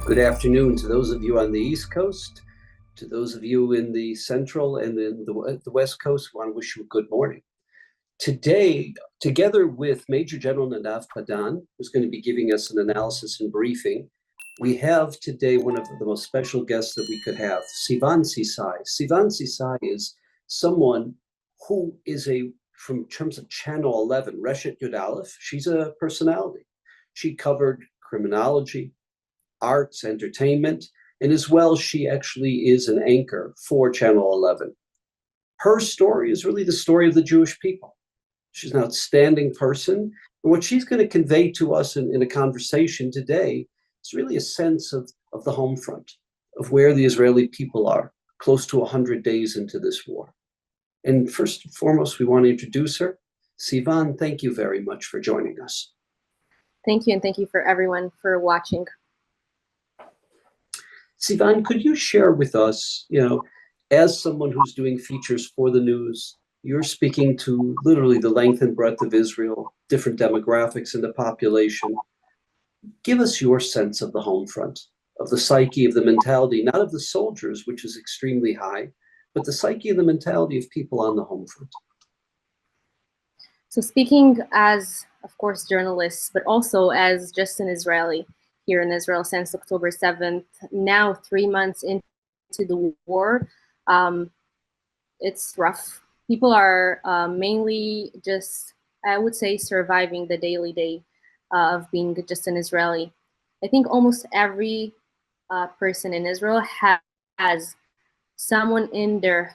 Good afternoon to those of you on the East Coast, to those of you in the Central and in the West Coast. I want to wish you a good morning. Today, together with Major General Nadav Padan, who's going to be giving us an analysis and briefing, we have today one of the most special guests that we could have, Sivan Sisay. Sivan Sisay is someone who is from terms of Channel 11, Reshet Yud Aleph, she's a personality. She covered criminology, arts, entertainment, and as well, she actually is an anchor for Channel 11. Her story is really the story of the Jewish people. She's an outstanding person, and what she's going to convey to us in a conversation today is really a sense of the home front, of where the Israeli people are, close to 100 days into this war. And first and foremost, we want to introduce her. Sivan, thank you very much for joining us. Thank you, and thank you for everyone for watching. Sivan, could you share with us, as someone who's doing features for the news, you're speaking to literally the length and breadth of Israel, different demographics in the population. Give us your sense of the home front, of the psyche, of the mentality, not of the soldiers, which is extremely high, but the psyche and the mentality of people on the home front. So speaking as, of course, journalists, but also as just an Israeli here in Israel since October 7th, now 3 months into the war, it's rough. People are mainly just, I would say, surviving the daily day of being just an Israeli. I think almost every person in Israel has someone in their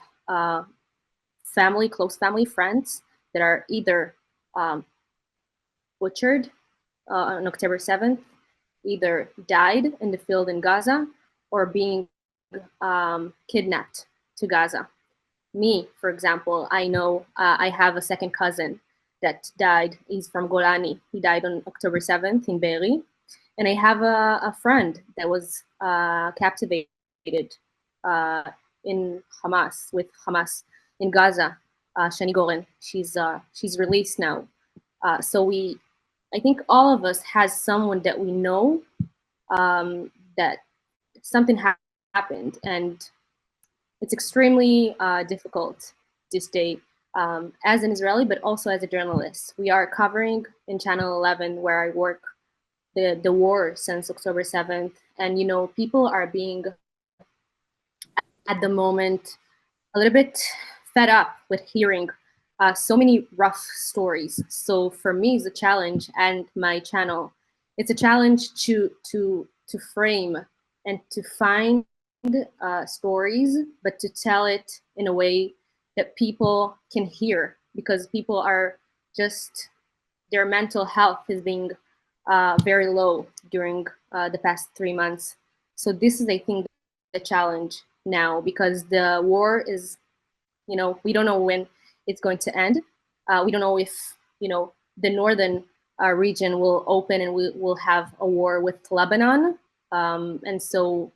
family, close family, friends that are either butchered on October 7th, either died in the field in Gaza, or being kidnapped to Gaza. Me, for example, I know I have a second cousin that died. He's from Golani. He died on October 7th in Be'eri. And I have a friend that was captivated in Hamas, with Hamas in Gaza, Shani Goren. She's released now. So I think all of us has someone that we know that something happened, and it's extremely difficult to stay as an Israeli, but also as a journalist. We are covering in Channel 11, where I work, the war since October 7th, and people are being, at the moment, a little bit fed up with hearing so many rough stories. So for me, it's a challenge, and my channel, it's a challenge to frame and to find stories, but to tell it in a way that people can hear, because people are just, their mental health is being very low during the past 3 months. So this is, I think, the challenge now, because the war is, we don't know when it's going to end. We don't know if, the northern region will open and we will have a war with Lebanon. And so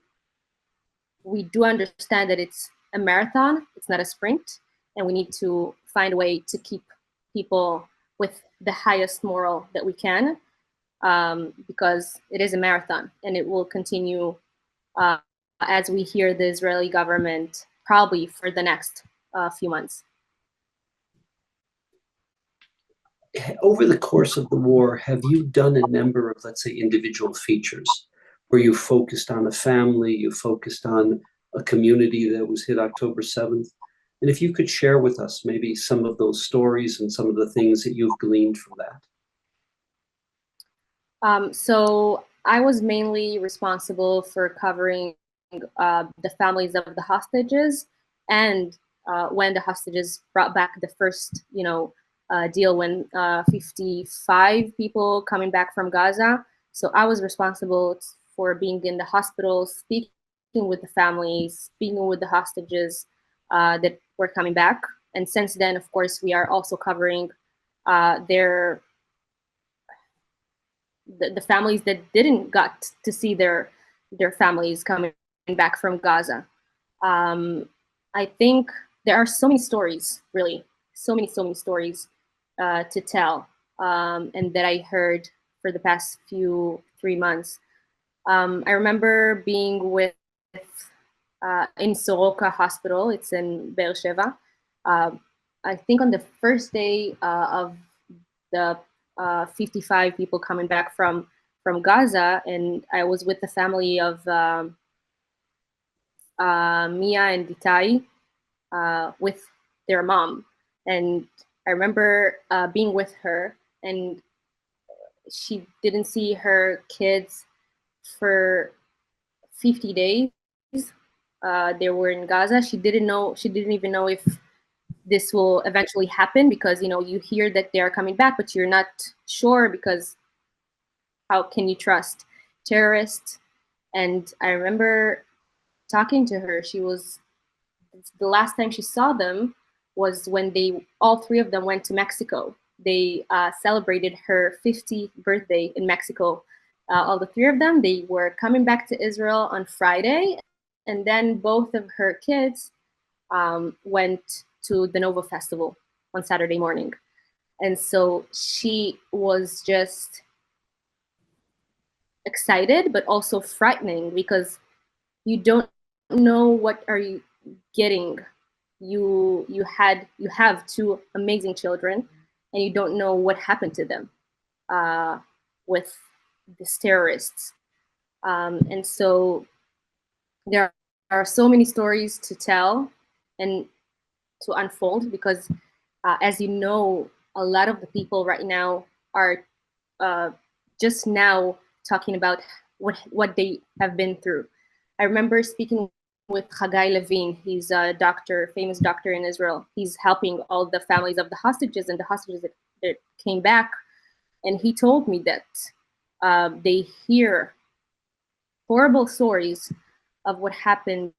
we do understand that it's a marathon, it's not a sprint, and we need to find a way to keep people with the highest moral that we can, because it is a marathon, and it will continue as we hear the Israeli government probably for the next few months. Over the course of the war, have you done a number of, let's say, individual features where you focused on a family, you focused on a community that was hit October 7th? And if you could share with us maybe some of those stories and some of the things that you've gleaned from that. So I was mainly responsible for covering the families of the hostages, and when the hostages brought back the first, deal, when 55 people coming back from Gaza. So I was responsible for being in the hospitals, speaking with the families, speaking with the hostages that were coming back. And since then, of course, we are also covering the families that didn't got to see their families coming back from Gaza. I think there are so many stories, really, so many stories to tell, and that I heard for the past 3 months. I remember being with in Soroka Hospital. It's in Be'er Sheva. I think on the first day of the 55 people coming back from Gaza, and I was with the family of Mia and Itai with their mom, and I remember being with her, and she didn't see her kids for 50 days. They were in Gaza. She didn't even know if this will eventually happen, because you hear that they are coming back, but you're not sure, because how can you trust terrorists? And I remember talking to her. The last time she saw them was when all three of them went to Mexico. They celebrated her 50th birthday in Mexico. All the three of them, they were coming back to Israel on Friday, and then both of her kids went to the Nova Festival on Saturday morning. And so she was just excited, but also frightening, because you don't know what are you getting. You have two amazing children, and you don't know what happened to them with these terrorists. And so there are so many stories to tell and to unfold, because as you know, a lot of the people right now are just now talking about what they have been through. I remember speaking with Chagai Levine. He's a doctor, famous doctor in Israel. He's helping all the families of the hostages and the hostages that came back. And he told me that they hear horrible stories of what happened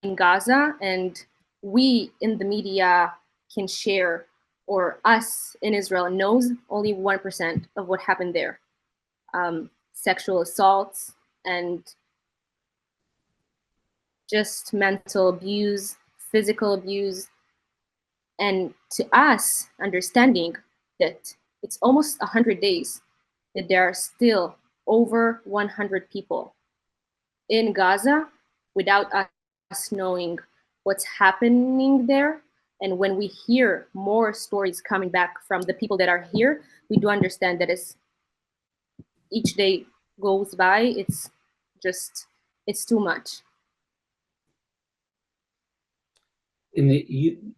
in Gaza, and we in the media can share, or us in Israel knows only 1% of what happened there. Sexual assaults and just mental abuse, physical abuse, and to us understanding that it's almost 100 days that there are still over 100 people in Gaza without us knowing what's happening there. And when we hear more stories coming back from the people that are here, we do understand that as each day goes by, it's too much.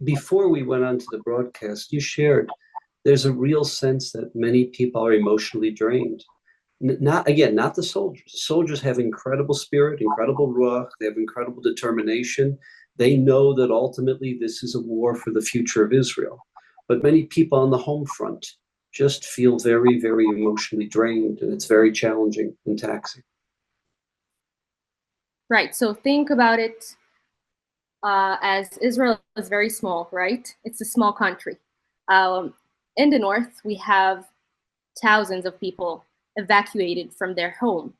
Before we went on to the broadcast, you shared there's a real sense that many people are emotionally drained. Not the soldiers. Soldiers have incredible spirit, incredible ruach. They have incredible determination. They know that ultimately this is a war for the future of Israel. But many people on the home front just feel very, very emotionally drained, and it's very challenging and taxing. Right. So think about it as Israel is very small, right? It's a small country. In the north, we have thousands of people evacuated from their home.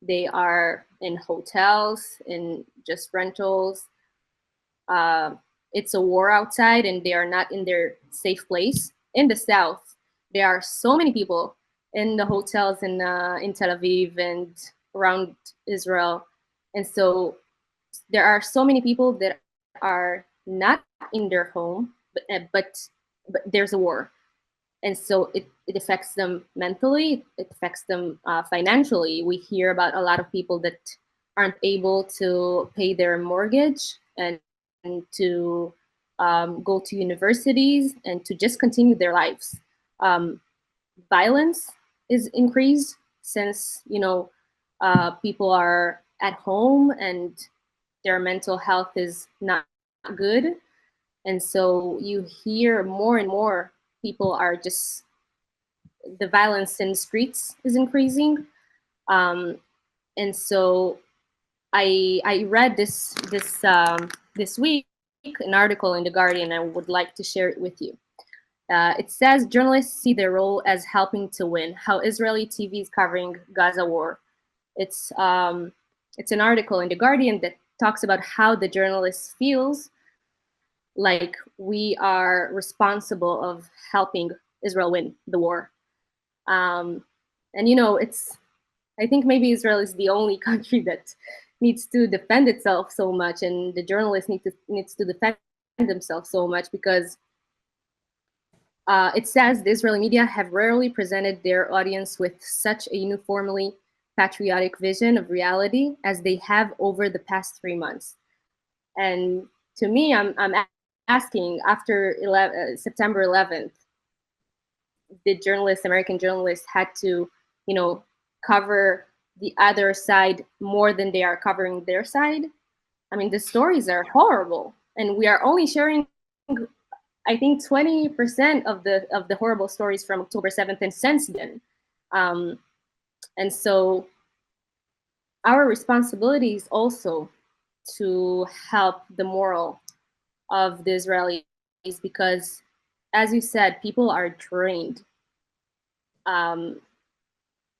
They are in hotels, in just rentals. It's a war outside, and they are not in their safe place. In the south, there are so many people in the hotels in Tel Aviv and around Israel, and so there are so many people that are not in their home, but there's a war, and so it affects them mentally, it affects them financially. We hear about a lot of people that aren't able to pay their mortgage and to go to universities and to just continue their lives. Violence is increased since people are at home and their mental health is not good, and so you hear more and more people are just, the violence in the streets is increasing. And so I read this week an article in The Guardian. I would like to share it with you. It says journalists see their role as helping to win, how Israeli TV is covering Gaza war. It's an article in The Guardian that talks about how the journalist feels like we are responsible of helping Israel win the war. And it's I think maybe Israel is the only country that needs to defend itself so much, and the journalists needs to defend themselves so much, because it says the Israeli media have rarely presented their audience with such a uniformly patriotic vision of reality as they have over the past 3 months. And to me, I'm asking, after September 11th, the journalists, American journalists, had to, cover the other side more than they are covering their side. I mean, the stories are horrible, and we are only sharing, I think, 20% of the horrible stories from October 7th and since then. And so our responsibility is also to help the moral of the Israelis, because, as you said, people are drained.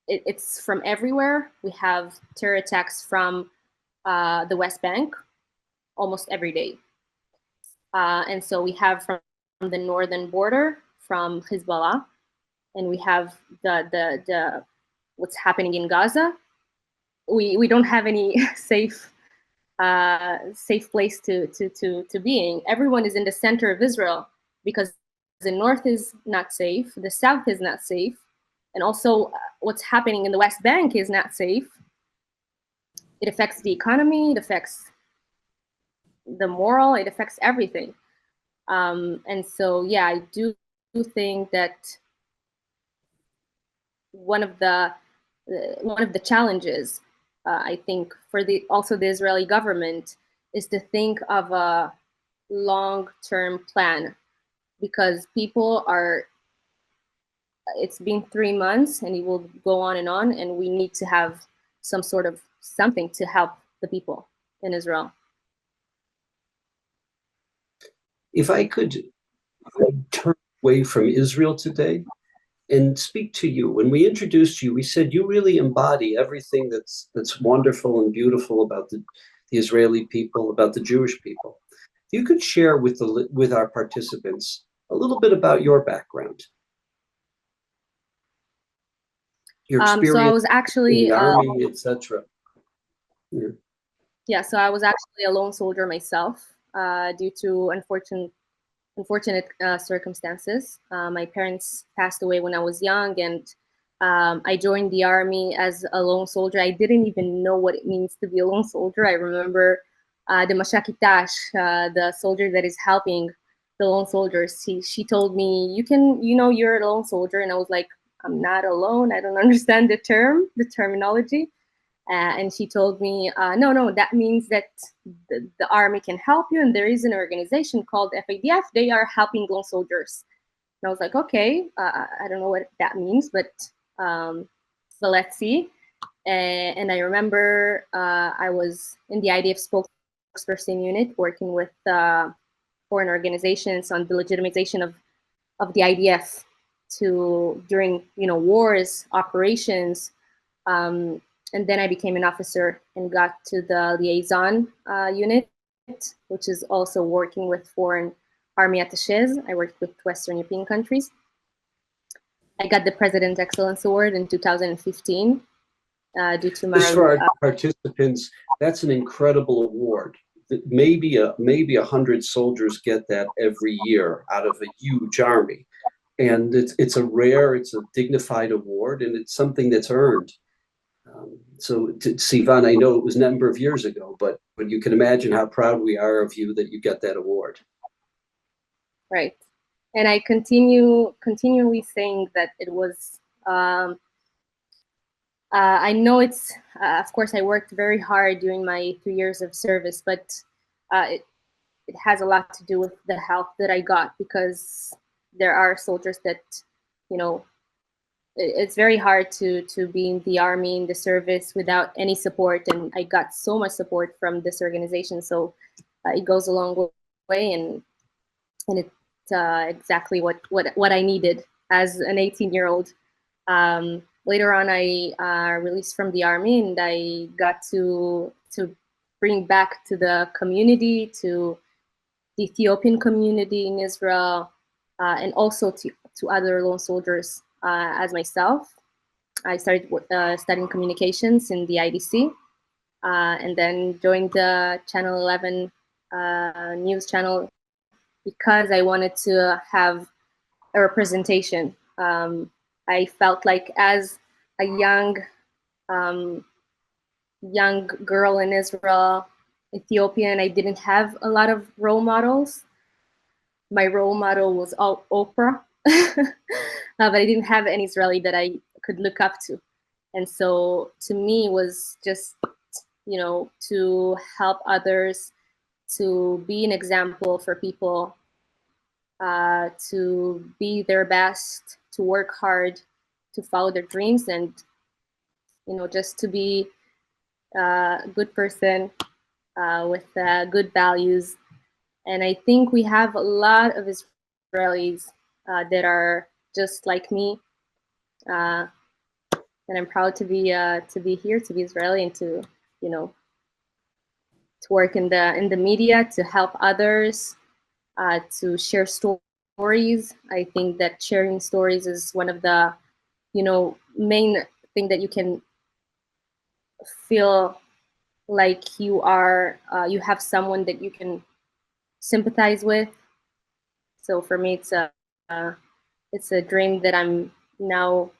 It's from everywhere. We have terror attacks from the West Bank almost every day. And so we have from the northern border, from Hezbollah, and we have the what's happening in Gaza. We don't have any safe place to being. Everyone is in the center of Israel, because the north is not safe, the south is not safe, and also what's happening in the West Bank is not safe. It affects the economy, it affects the moral, it affects everything. And so, yeah, I do think that one of the challenges, I think, for the Israeli government, is to think of a long-term plan, because people are. It's been 3 months, and it will go on, and we need to have some sort of something to help the people in Israel. If I could turn away from Israel today and speak to you. When we introduced you, we said you really embody everything that's wonderful and beautiful about the Israeli people, about the Jewish people. If you could share with our participants a little bit about your background, your experience, so I was actually in the army, etc. Yeah, so I was actually a lone soldier myself, due to unfortunate circumstances. My parents passed away when I was young, and I joined the army as a lone soldier. I didn't even know what it means to be a lone soldier. I remember the Mashakitash, the soldier that is helping the lone soldiers. She told me, you're a lone soldier. And I was like, I'm not alone. I don't understand the terminology. And she told me, no, that means that the army can help you, and there is an organization called FIDF. They are helping lone soldiers. And I was like, okay, I don't know what that means, but let's see. And I remember I was in the IDF spokesperson unit, working with foreign organizations on the legitimization of the IDF during wars, operations. And then I became an officer and got to the liaison unit, which is also working with foreign army attaches. I worked with Western European countries. I got the President's Excellence Award in 2015 due to my. Just for our participants, that's an incredible award. Maybe 100 soldiers get that every year out of a huge army, and it's a dignified award, and it's something that's earned. So, Sivan, I know it was a number of years ago, but you can imagine how proud we are of you that you got that award. Right. And I continually saying that it was, I know it's, of course, I worked very hard during my 3 years of service, but it has a lot to do with the help that I got, because there are soldiers that, it's very hard to be in the army, in the service, without any support, and I got so much support from this organization. So it goes a long way, and it's exactly what I needed as an 18-year-old. Later on, I released from the army, and I got to bring back to the community, to the Ethiopian community in Israel, and also to other lone soldiers as myself. I started studying communications in the IDC, and then joined the Channel 11 news channel because I wanted to have a representation. I felt like as a young girl in Israel, Ethiopian, I didn't have a lot of role models. My role model was all Oprah, but I didn't have any Israeli that I could look up to. And so to me, it was just, to help others, to be an example for people, to be their best, to work hard, to follow their dreams, and, just to be a good person with good values. And I think we have a lot of Israelis that are just like me. And I'm proud to be here, to be Israeli, and to work in the media, to help others, to share stories. I think that sharing stories is one of the main thing that you can feel like you have someone that you can sympathize with. So for me, it's a dream that I'm now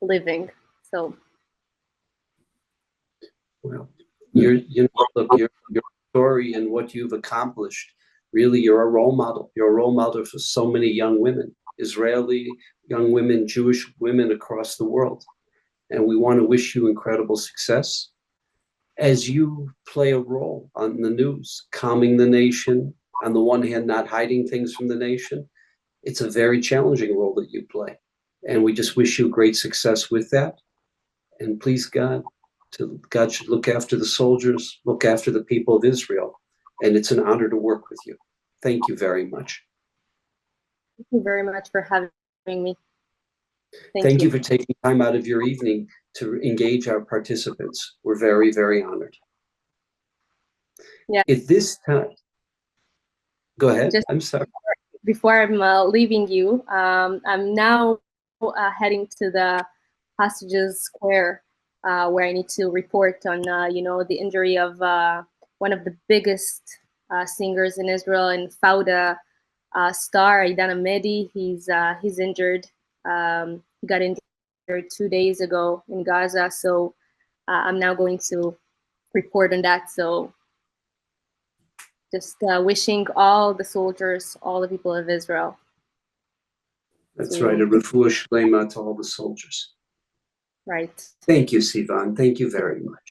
living. So, well, your story and what you've accomplished, really, you're a role model. You're a role model for so many young women, Israeli young women, Jewish women across the world. And we want to wish you incredible success as you play a role on the news, calming the nation. On the one hand, not hiding things from the nation. It's a very challenging role that you play. And we just wish you great success with that. And please, God should look after the soldiers, look after the people of Israel. And it's an honor to work with you. Thank you very much. Thank you very much for having me. Thank you for taking time out of your evening to engage our participants. We're very, very honored. Yeah. At this time, go ahead. I'm sorry. Before I'm leaving you, I'm now heading to the Hostages Square, where I need to report on, the injury of one of the biggest singers in Israel and Fauda star, Aidan Ahmedi. He's injured. He got injured 2 days ago in Gaza. So I'm now going to report on that. So just wishing all the soldiers, all the people of Israel. That's right, a refuah shlema to all the soldiers. Right. Thank you, Sivan. Thank you very much.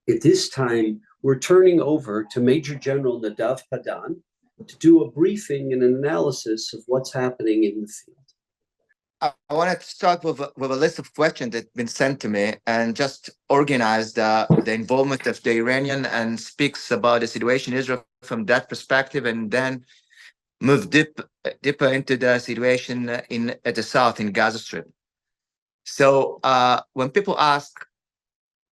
At this time, we're turning over to Major General Nadav Padan to do a briefing and an analysis of what's happening in the field. I wanted to start with a list of questions that have been sent to me and just organize the involvement of the Iranian and speaks about the situation in Israel from that perspective, and then move deeper into the situation at the south in Gaza Strip. So when people ask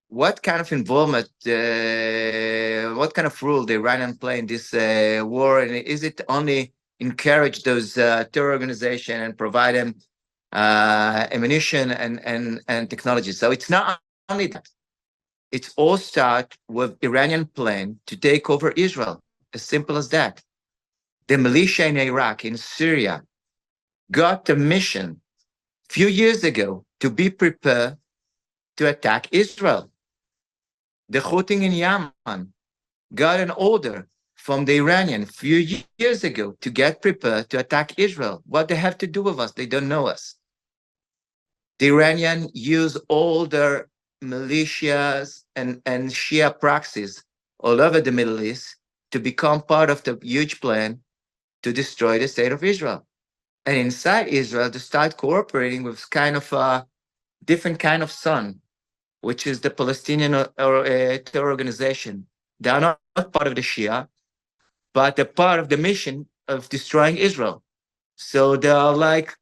what kind of involvement, what kind of role the Iranian play in this war, and is it only encourage those terror organizations and provide them ammunition and technology? So it's not only that. It's all start with Iranian plan to take over Israel. As simple as that. The militia in Iraq, in Syria, got a mission a few years ago to be prepared to attack Israel. The Houthis in Yemen got an order from the Iranian a few years ago to get prepared to attack Israel. What they have to do with us? They don't know us. The Iranian use all their militias and Shia proxies all over the Middle East to become part of the huge plan to destroy the state of Israel. And inside Israel, to start cooperating with kind of a different kind of sun, which is the Palestinian terror organization. They are not part of the Shia, but they're part of the mission of destroying Israel. So they are like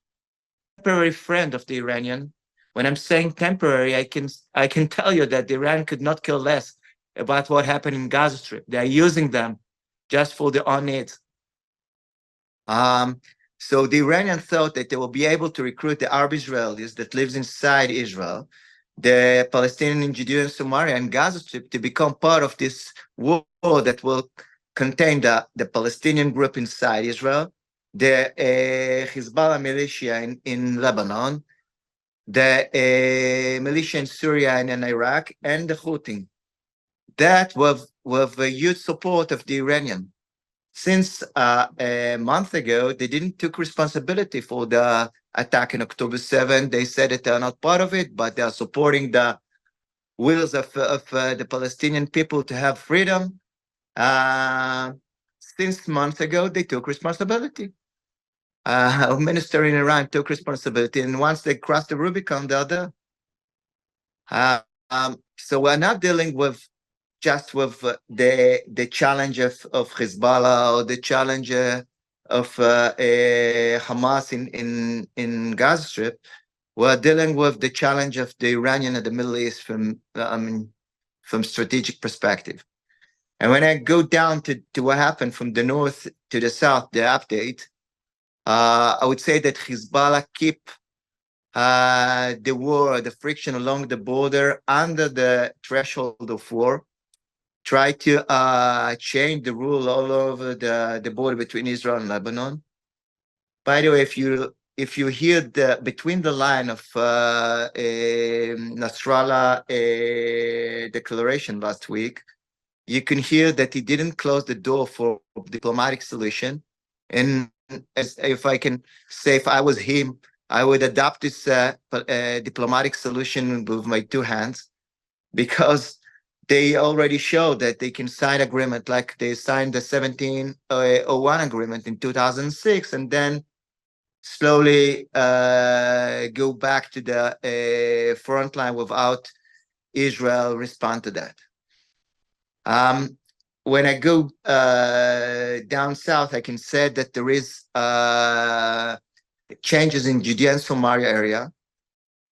temporary friend of the Iranian. When I'm saying temporary, I can tell you that the Iran could not care less about what happened in Gaza Strip. They are using them just for their own needs. So the Iranians thought that they will be able to recruit the Arab Israelis that lives inside Israel, the Palestinian, Judea, and Samaria, and Gaza Strip to become part of this war that will contain the Palestinian group inside Israel, the Hezbollah militia in Lebanon, the militia in Syria and in Iraq, and the Houthis. That with a huge support of the Iranian. Since a month ago, they didn't took responsibility for the attack in October 7. They said that they're not part of it, but they are supporting the wills of the Palestinian people to have freedom. Since months ago, they took responsibility. A minister in Iran took responsibility, and once they crossed the Rubicon, they're there. So we're not dealing with just with the challenge of Hezbollah or the challenge of Hamas in Gaza Strip. We're dealing with the challenge of the Iranian and the Middle East from strategic perspective. And when I go down to what happened from the north to the south, the update, I would say that Hezbollah keep the war, the friction along the border under the threshold of war, try to change the rule all over the border between Israel and Lebanon. By the way, if you hear the between the line of Nasrallah declaration last week, you can hear that he didn't close the door for diplomatic solution. And if I can say, if I was him, I would adopt this diplomatic solution with my two hands, because they already showed that they can sign agreement like they signed the 1701 agreement in 2006, and then slowly go back to the front line without Israel respond to that. When I go down south, I can say that there is changes in Judea and Samaria area.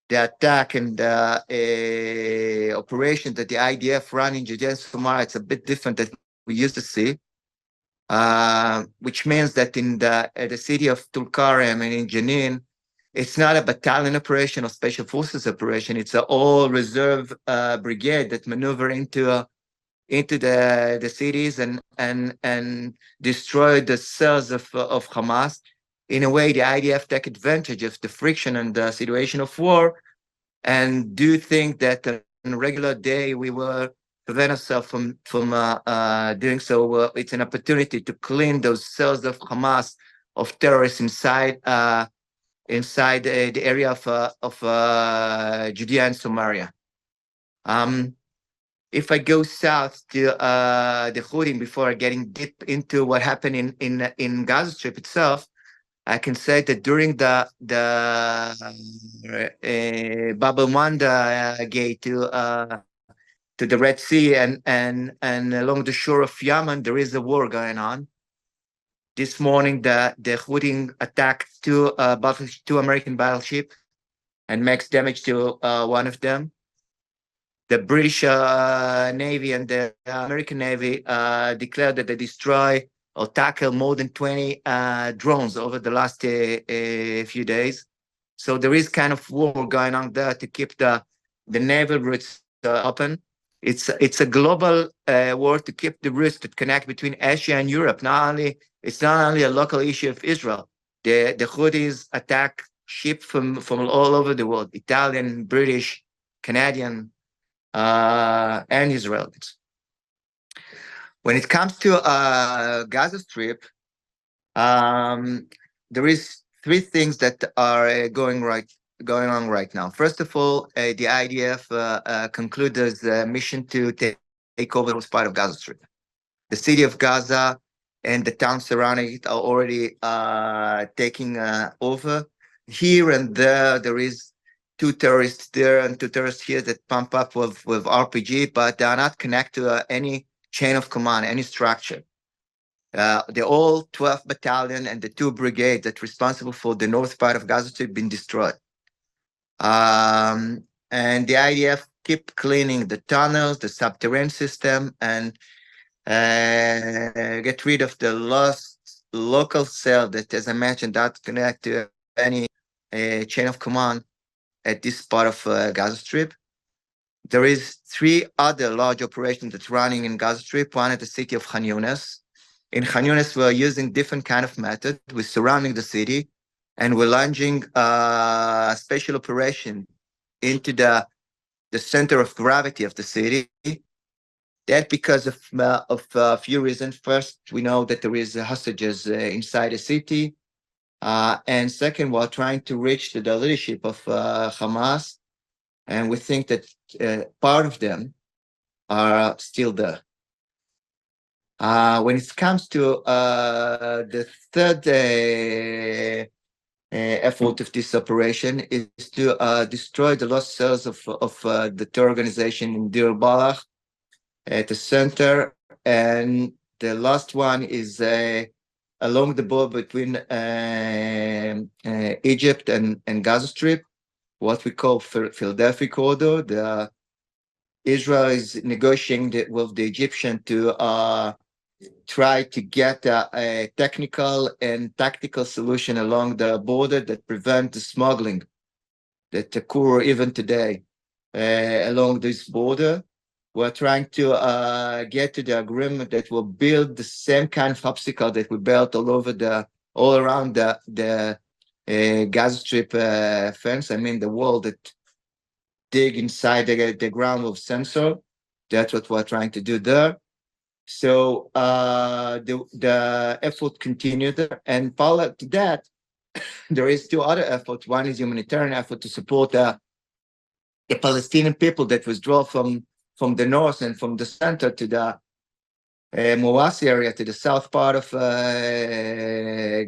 The attack and the operation that the IDF run in Judea and Samaria, it's a bit different than we used to see, which means that in the city of Tulkarem and in Jenin, it's not a battalion operation or special forces operation. It's an all reserve brigade that maneuver into the cities and destroy the cells of Hamas. In a way, the IDF take advantage of the friction and the situation of war, and do think that on a regular day we will prevent ourselves from doing so. It's an opportunity to clean those cells of Hamas, of terrorists inside the area of Judea and Samaria. If I go south to the Houthis before getting deep into what happened in Gaza Strip itself, I can say that during the Bab el-Manda gate to the Red Sea and along the shore of Yemen, there is a war going on. This morning, the Houthis attacked two American battleships and makes damage to one of them. The British Navy and the American Navy declared that they destroy or tackle more than 20 drones over the last few days. So there is kind of war going on there to keep the naval routes open. It's a global war to keep the routes that connect between Asia and Europe. It's not only a local issue of Israel. The Houthis attack ships from all over the world: Italian, British, Canadian, and Israelis. When it comes to Gaza Strip, there is three things that are going on right now. First of all, the IDF concluded the mission to take over the part of Gaza Strip. The city of Gaza and the towns surrounding it are already taking over. Here and there is two terrorists there and two terrorists here that pump up with RPG, but they are not connected to any chain of command, any structure. The all 12th battalion and the 2 brigades that responsible for the north part of Gaza Strip been destroyed. And the IDF keep cleaning the tunnels, the subterranean system, and get rid of the local cell that, as I mentioned, that connect to any chain of command at this part of Gaza Strip. There is 3 other large operations that's running in Gaza Strip. One at the city of Khan Yunis. In Khan Yunis, we're using different kind of method. We're surrounding the city, and we're launching a special operation into the center of gravity of the city. That because of a few reasons. First, we know that there is hostages inside the city, and second, we're trying to reach the leadership of Hamas, and we think that part of them are still there. When it comes to the third effort of this operation is to destroy the lost cells of the terror organization in Deir al-Balah at the center, and the last one is along the border between Egypt and Gaza Strip, what we call FIDF corridor. Israel is negotiating with the Egyptian to try to get a technical and tactical solution along the border that prevent the smuggling that occur even today along this border. We're trying to get to the agreement that will build the same kind of obstacle that we built all around the Gaza Strip fence. I mean, the wall that dig inside the ground with sensor. That's what we're trying to do there. So the effort continued, and parallel to that, there is 2 other efforts. One is humanitarian effort to support the Palestinian people that withdraw from the north and from the center to the Mawasi area, to the south part of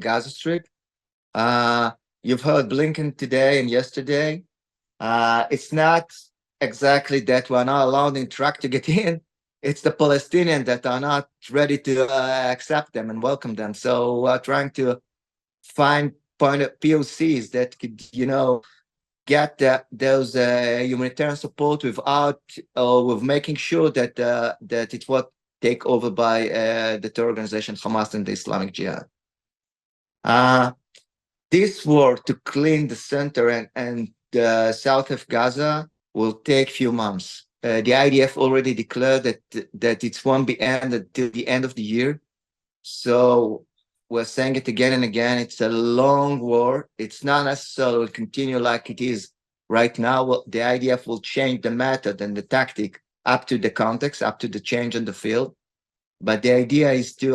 Gaza Strip. You've heard Blinken today and yesterday. It's not exactly that we're not allowing truck to get in. It's the Palestinians that are not ready to accept them and welcome them. So we're trying to find POCs that could, get those humanitarian support without with making sure that it won't take over by the terror organization Hamas and the Islamic Jihad. This war to clean the center and the south of Gaza will take few months. The IDF already declared that it won't be ended until the end of the year. So we're saying it again and again. It's a long war. It's not necessarily will continue like it is right now. The IDF will change the method and the tactic up to the context, up to the change in the field. But the idea is to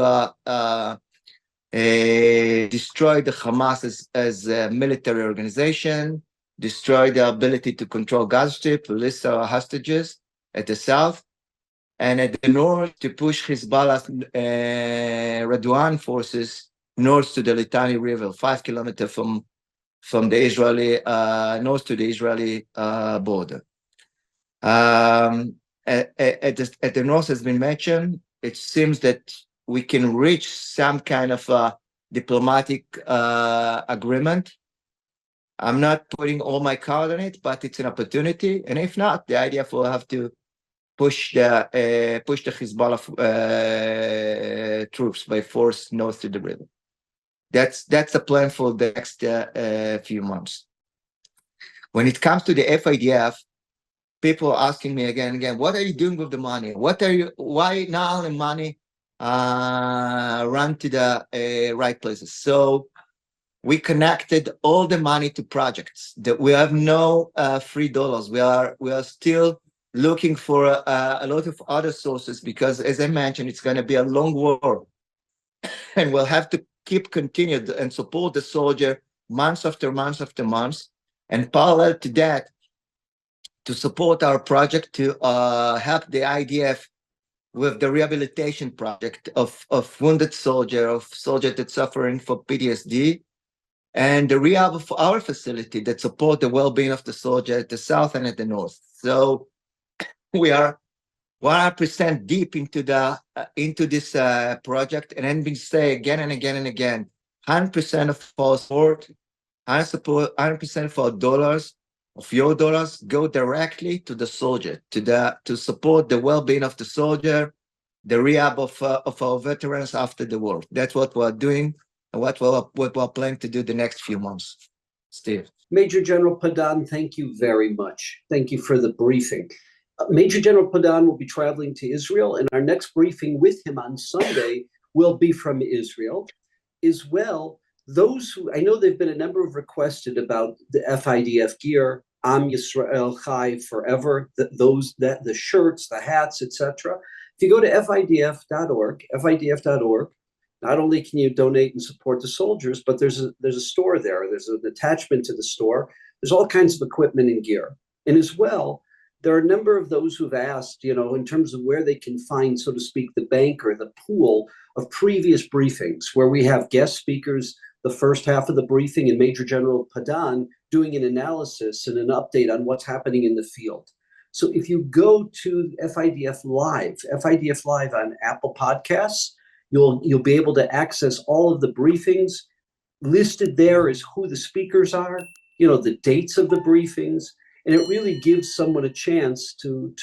destroy the Hamas as a military organization, destroy the ability to control Gaza Strip, release our hostages at the south, and at the north to push Hezbollah Radwan forces north to the Litani River, 5 kilometers from the Israeli north to the Israeli border. At the north, has been mentioned, it seems that we can reach some kind of diplomatic agreement. I'm not putting all my card on it, but it's an opportunity. And if not, the IDF will have to push the Hezbollah troops by force north to the river. That's the plan for the next few months. When it comes to the FIDF, people are asking me again and again, what are you doing with the money? Why not only money run to the right places? So we connected all the money to projects. That we have no free dollars. We are still looking for a lot of other sources because, as I mentioned, it's going to be a long war, and we'll have to continue and support the soldier months after months after months. And parallel to that, to support our project to help the IDF with the rehabilitation project of wounded soldier, of soldier that's suffering from PTSD, and the rehab of our facility that support the well-being of the soldier at the south and at the north. So we are 100% deep into this project, and then we say again and again and again, 100% of our support, 100% of our dollars, of your dollars, go directly to the soldier, to support the well-being of the soldier, the rehab of our veterans after the war. That's what we're doing and what we're planning to do the next few months. Steve. Major General Padan, thank you very much. Thank you for the briefing. Major General Padan will be traveling to Israel, and our next briefing with him on Sunday will be from Israel. As well, those who, I know there've been a number of requested about the FIDF gear, Am Yisrael Chai Forever, the shirts, the hats, etc. If you go to FIDF.org, not only can you donate and support the soldiers, but there's a store there. There's an attachment to the store. There's all kinds of equipment and gear. And as well, there are a number of those who've asked, in terms of where they can find, so to speak, the bank or the pool of previous briefings, where we have guest speakers the first half of the briefing and Major General Padan doing an analysis and an update on what's happening in the field. So if you go to FIDF Live on Apple Podcasts, you'll be able to access all of the briefings. Listed there is who the speakers are, the dates of the briefings, and it really gives someone a chance to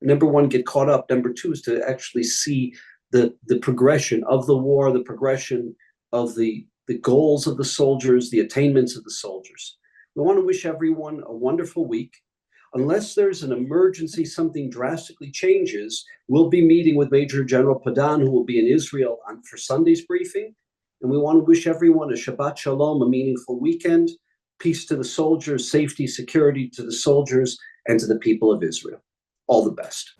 number one, get caught up. Number two is to actually see the progression of the war, the progression of the goals of the soldiers, the attainments of the soldiers. We want to wish everyone a wonderful week. Unless there's an emergency, something drastically changes, we'll be meeting with Major General Padan, who will be in Israel for Sunday's briefing. And we want to wish everyone a Shabbat Shalom, a meaningful weekend, peace to the soldiers, safety, security to the soldiers, and to the people of Israel. All the best.